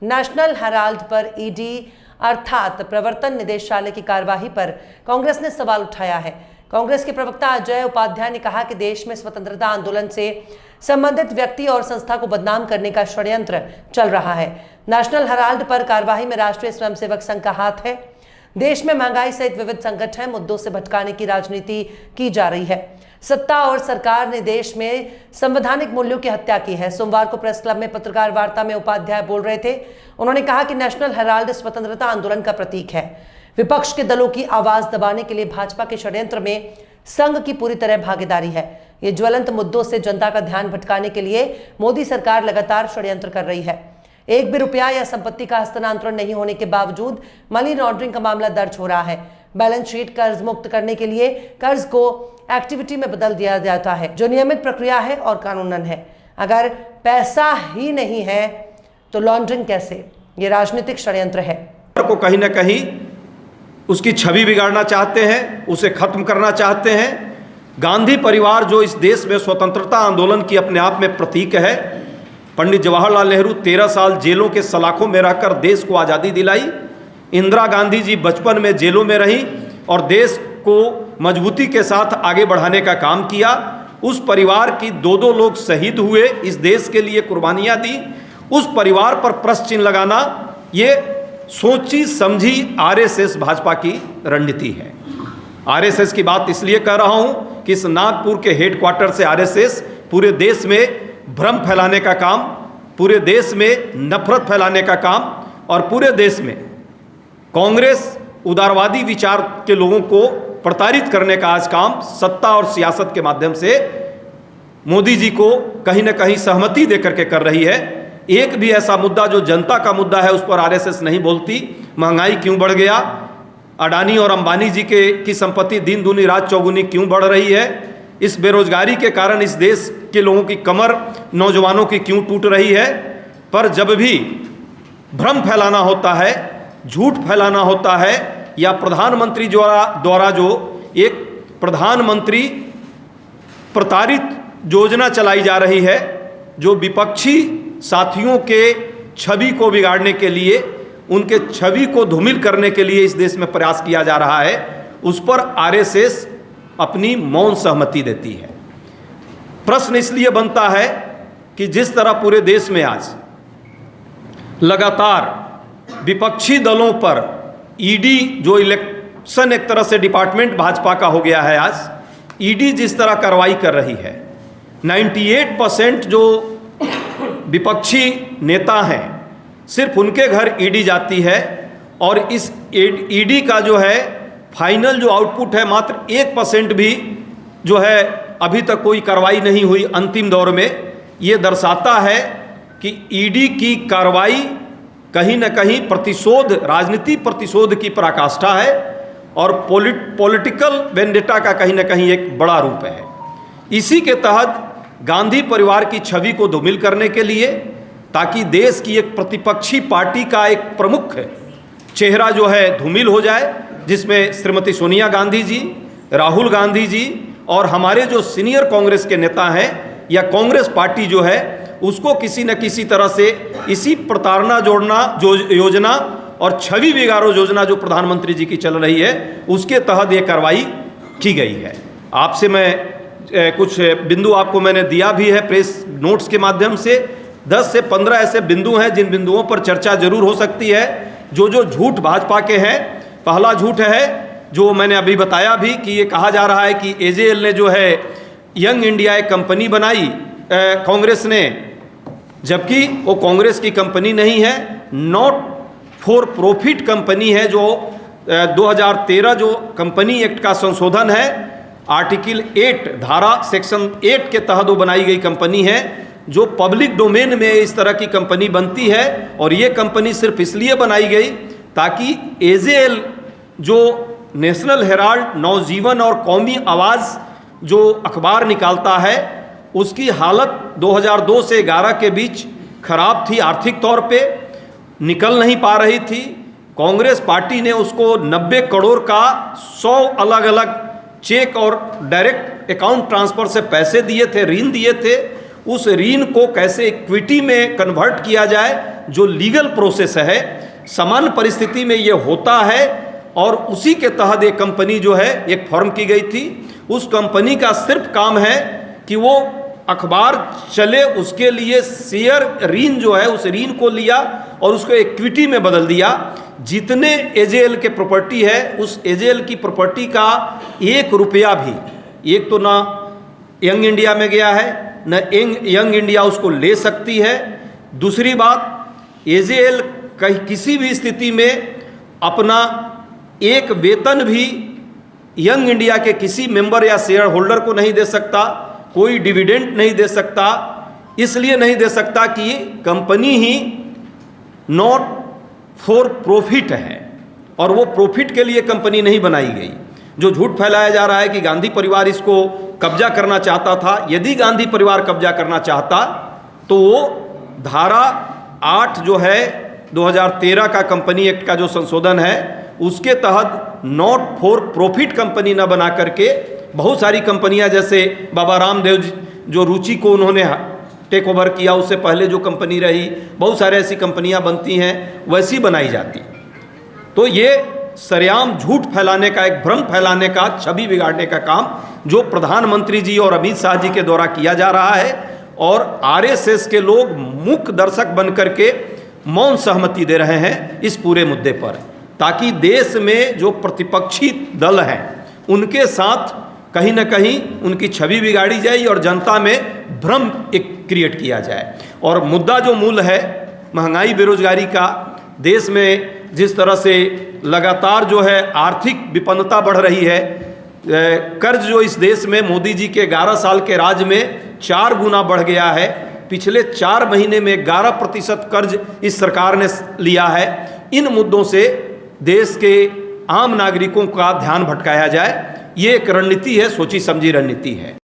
National Herald पर ED अर्थात प्रवर्तन निदेशालय की कार्यवाही पर कांग्रेस ने सवाल उठाया है। कांग्रेस के प्रवक्ता अजय उपाध्याय ने कहा कि देश में स्वतंत्रता आंदोलन से संबंधित व्यक्ति और संस्था को बदनाम करने का षड्यंत्र चल रहा है। नेशनल हेराल्ड पर कार्यवाही में राष्ट्रीय स्वयंसेवक संघ का हाथ है। देश में महंगाई सहित विविध संकट है, मुद्दों से भटकाने की राजनीति की जा रही है। सत्ता और सरकार ने देश में संवैधानिक मूल्यों की हत्या की है। सोमवार को प्रेस क्लब में पत्रकार वार्ता में उपाध्याय बोल रहे थे। उन्होंने कहा कि नेशनल हेराल्ड स्वतंत्रता आंदोलन का प्रतीक है। विपक्ष के दलों की आवाज दबाने के लिए भाजपा के षड्यंत्र में संघ की पूरी तरह भागीदारी है। ये ज्वलंत मुद्दों से जनता का ध्यान भटकाने के लिए मोदी सरकार लगातार षड्यंत्र कर रही है। एक भी रुपया या संपत्ति का हस्तांतरण नहीं होने के बावजूद मनी लॉन्ड्रिंग का मामला दर्ज हो रहा है। बैलेंस शीट कर्ज मुक्त करने के लिए कर्ज को एक्टिविटी में बदल दिया जाता है, जो नियमित प्रक्रिया है और कानूनन है। अगर पैसा ही नहीं है तो लॉन्ड्रिंग कैसे? ये राजनीतिक षड्यंत्र है। को कहीं ना कहीं उसकी छवि बिगाड़ना चाहते हैं, उसे खत्म करना चाहते हैं। गांधी परिवार जो इस देश में स्वतंत्रता आंदोलन की अपने आप में प्रतीक है। पंडित जवाहरलाल नेहरू 13 साल जेलों के सलाखों में रहकर देश को आज़ादी दिलाई। इंदिरा गांधी जी बचपन में जेलों में रहीं और देश को मजबूती के साथ आगे बढ़ाने का काम किया। उस परिवार की दो लोग शहीद हुए, इस देश के लिए कुर्बानियां दी। उस परिवार पर प्रश्न चिन्ह लगाना ये सोची समझी आरएसएस भाजपा की रणनीति है। आरएसएस की बात इसलिए कह रहा हूं कि इस नागपुर के हेडक्वार्टर से आरएसएस पूरे देश में भ्रम फैलाने का काम, पूरे देश में नफरत फैलाने का काम और पूरे देश में कांग्रेस उदारवादी विचार के लोगों को प्रताड़ित करने का आज काम सत्ता और सियासत के माध्यम से मोदी जी को कहीं ना कहीं सहमति देकर के कर रही है। एक भी ऐसा मुद्दा जो जनता का मुद्दा है उस पर आरएसएस नहीं बोलती। महंगाई क्यों बढ़ गया, अडानी और अंबानी जी की संपत्ति दिन दूनी रात चौगुनी क्यों बढ़ रही है, इस बेरोजगारी के कारण इस देश के लोगों की कमर नौजवानों की क्यों टूट रही है। पर जब भी भ्रम फैलाना होता है, झूठ फैलाना होता है या प्रधानमंत्री द्वारा जो एक प्रधानमंत्री प्रताड़ित योजना चलाई जा रही है, जो विपक्षी साथियों के छवि को बिगाड़ने के लिए, उनके छवि को धूमिल करने के लिए इस देश में प्रयास किया जा रहा है, उस पर आरएसएस अपनी मौन सहमति देती है। प्रश्न इसलिए बनता है कि जिस तरह पूरे देश में आज लगातार विपक्षी दलों पर ईडी, जो इलेक्शन एक तरह से डिपार्टमेंट भाजपा का हो गया है, आज ईडी जिस तरह कार्रवाई कर रही है, 98% जो विपक्षी नेता हैं सिर्फ उनके घर ईडी जाती है और इस ईडी का जो है फाइनल जो आउटपुट है मात्र 1% भी जो है अभी तक कोई कार्रवाई नहीं हुई अंतिम दौर में। ये दर्शाता है कि ईडी की कार्रवाई कहीं ना कहीं प्रतिशोध, राजनीति प्रतिशोध की पराकाष्ठा है और पॉलिटिकल वेंडेटा का कहीं ना कहीं एक बड़ा रूप है। इसी के तहत गांधी परिवार की छवि को धूमिल करने के लिए, ताकि देश की एक प्रतिपक्षी पार्टी का एक प्रमुख चेहरा जो है धूमिल हो जाए, जिसमें श्रीमती सोनिया गांधी जी, राहुल गांधी जी और हमारे जो सीनियर कांग्रेस के नेता हैं, या कांग्रेस पार्टी जो है उसको किसी न किसी तरह से इसी प्रताड़ना जोड़ना जो योजना और छवि बिगाड़ो योजना जो प्रधानमंत्री जी की चल रही है, उसके तहत ये कार्रवाई की गई है। आपसे मैं कुछ बिंदु आपको मैंने दिया भी है प्रेस नोट्स के माध्यम से। 10 से 15 ऐसे बिंदु हैं जिन बिंदुओं पर चर्चा जरूर हो सकती है। जो झूठ भाजपा के हैं, पहला झूठ है जो मैंने अभी बताया भी कि ये कहा जा रहा है कि एजेएल ने जो है यंग इंडिया एक कंपनी बनाई कांग्रेस ने, जबकि वो कांग्रेस की कंपनी नहीं है, नॉट फॉर प्रॉफिट कंपनी है। जो 2013 जो कंपनी एक्ट का संशोधन है, आर्टिकल 8 धारा सेक्शन 8 के तहत वो बनाई गई कंपनी है, जो पब्लिक डोमेन में इस तरह की कंपनी बनती है। और ये कंपनी सिर्फ इसलिए बनाई गई ताकि एजेएल जो नेशनल हेराल्ड, नवजीवन और कौमी आवाज़ जो अखबार निकालता है, उसकी हालत 2002 से 11 के बीच खराब थी, आर्थिक तौर पे निकल नहीं पा रही थी। कांग्रेस पार्टी ने उसको 90 करोड़ का 100 अलग अलग चेक और डायरेक्ट अकाउंट ट्रांसफर से पैसे दिए थे, ऋण दिए थे। उस ऋण को कैसे इक्विटी में कन्वर्ट किया जाए, जो लीगल प्रोसेस है। समान परिस्थिति में ये होता है और उसी के तहत एक कंपनी जो है एक फॉर्म की गई थी। उस कंपनी का सिर्फ काम है कि वो अखबार चले, उसके लिए शेयर ऋण जो है उस ऋण को लिया और उसको इक्विटी में बदल दिया। जितने एजेएल के प्रॉपर्टी है उस एजेएल की प्रॉपर्टी का 1 रुपया भी, एक तो ना यंग इंडिया में गया है, न यंग इंडिया उसको ले सकती है। दूसरी बात, एजेएल किसी भी स्थिति में अपना एक वेतन भी यंग इंडिया के किसी मेंबर या शेयर होल्डर को नहीं दे सकता, कोई डिविडेंड नहीं दे सकता। इसलिए नहीं दे सकता कि company he not for profit है और वो प्रॉफिट के लिए कंपनी नहीं बनाई गई। जो झूठ फैलाया जा रहा है कि गांधी परिवार इसको कब्जा करना चाहता था, यदि गांधी परिवार कब्जा करना चाहता तो वो धारा 8 जो है 2013 का कंपनी एक्ट का जो संशोधन है उसके तहत नॉट फॉर प्रॉफिट कंपनी न बना करके बहुत सारी कंपनियां, जैसे बाबा रामदेव जो रुचि को उन्होंने टेक ओवर किया, उससे पहले जो कंपनी रही, बहुत सारे ऐसी कंपनियां बनती हैं, वैसी बनाई जाती। तो ये सरेआम झूठ फैलाने का, एक भ्रम फैलाने का, छवि बिगाड़ने का काम जो प्रधानमंत्री जी और अमित शाह जी के द्वारा किया जा रहा है और आरएसएस के लोग मुख्य दर्शक बन करके मौन सहमति दे रहे हैं इस पूरे मुद्दे पर, ताकि देश में जो प्रतिपक्षी दल हैं उनके साथ कहीं ना कहीं उनकी छवि बिगाड़ी जाए और जनता में भ्रम एक क्रिएट किया जाए। और मुद्दा जो मूल है महंगाई बेरोजगारी का, देश में जिस तरह से लगातार जो है आर्थिक विपन्नता बढ़ रही है, कर्ज जो इस देश में मोदी जी के 11 साल के राज में 4 गुना बढ़ गया है। पिछले 4 महीने में 11% कर्ज इस सरकार ने लिया है। इन मुद्दों से देश के आम नागरिकों का ध्यान भटकाया जाए, ये एक रणनीति है, सोची समझी रणनीति है।